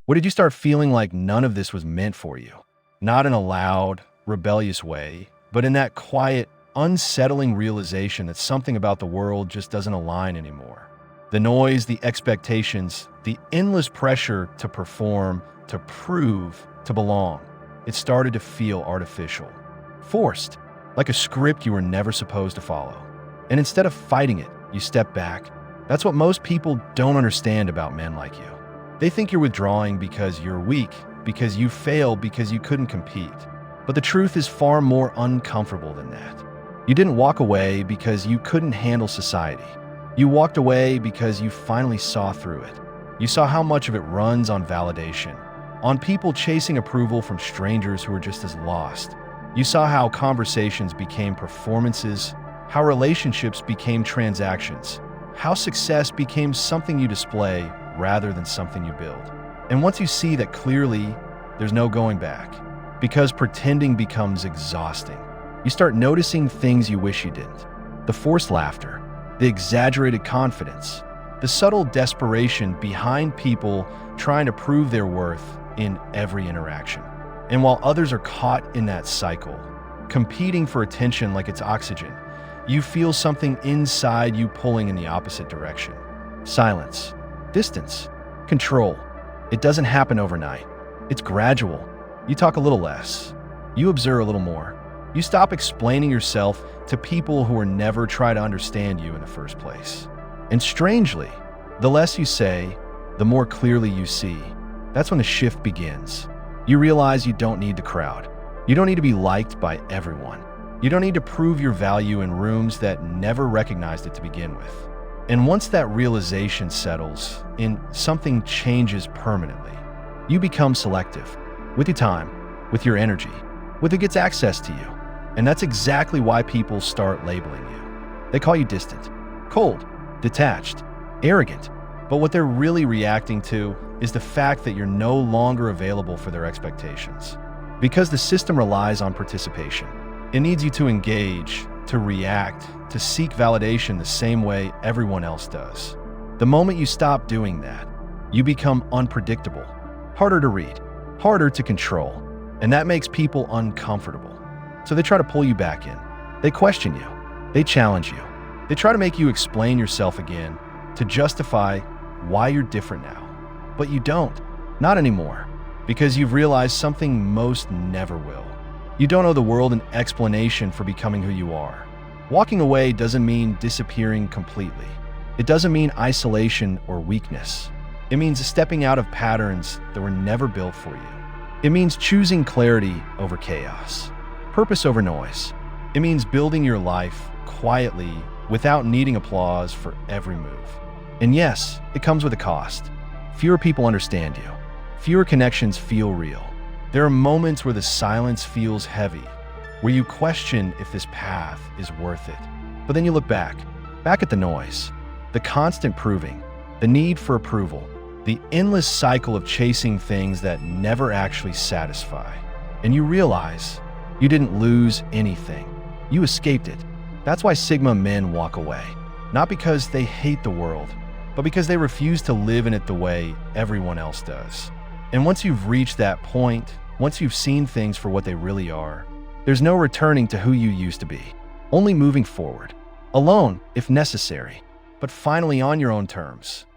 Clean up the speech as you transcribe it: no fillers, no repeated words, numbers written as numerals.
Or did you start feeling like none of this was meant for you? Not in a loud, rebellious way, but in that quiet, unsettling realization that something about the world just doesn't align anymore. The noise, the expectations, the endless pressure to perform, to prove, to belong. It started to feel artificial, forced, like a script you were never supposed to follow. And instead of fighting it, you step back. That's what most people don't understand about men like you. They think you're withdrawing because you're weak, because you failed, because you couldn't compete. But the truth is far more uncomfortable than that. You didn't walk away because you couldn't handle society. You walked away because you finally saw through it. You saw how much of it runs on validation, on people chasing approval from strangers who are just as lost. You saw how conversations became performances, how relationships became transactions, how success became something you display rather than something you build. And once you see that clearly, there's no going back, because pretending becomes exhausting. You start noticing things you wish you didn't. The forced laughter, the exaggerated confidence, the subtle desperation behind people trying to prove their worth in every interaction. And while others are caught in that cycle, competing for attention like it's oxygen, you feel something inside you pulling in the opposite direction. Silence, distance, control. It doesn't happen overnight. It's gradual. You talk a little less. You observe a little more. You stop explaining yourself to people who were never try to understand you in the first place. And strangely, the less you say, the more clearly you see. That's when the shift begins. You realize you don't need the crowd. You don't need to be liked by everyone. You don't need to prove your value in rooms that never recognized it to begin with. And once that realization settles in, something changes permanently. You become selective with your time, with your energy, with who gets access to you. And that's exactly why people start labeling you. They call you distant, cold, detached, arrogant. But what they're really reacting to is the fact that you're no longer available for their expectations. Because the system relies on participation. It needs you to engage, to react, to seek validation the same way everyone else does. The moment you stop doing that, you become unpredictable, harder to read, harder to control, and that makes people uncomfortable. So they try to pull you back in. They question you. They challenge you. They try to make you explain yourself again to justify why you're different now. But you don't. Not anymore. Because you've realized something most never will. You don't owe the world an explanation for becoming who you are. Walking away doesn't mean disappearing completely. It doesn't mean isolation or weakness. It means stepping out of patterns that were never built for you. It means choosing clarity over chaos, purpose over noise. It means building your life quietly without needing applause for every move. And yes, it comes with a cost. Fewer people understand you. Fewer connections feel real. There are moments where the silence feels heavy, where you question if this path is worth it. But then you look back at the noise, the constant proving, the need for approval, the endless cycle of chasing things that never actually satisfy. And you realize you didn't lose anything. You escaped it. That's why Sigma men walk away. Not because they hate the world, but because they refuse to live in it the way everyone else does. And once you've reached that point, once you've seen things for what they really are, there's no returning to who you used to be. Only moving forward. Alone, if necessary, but finally on your own terms.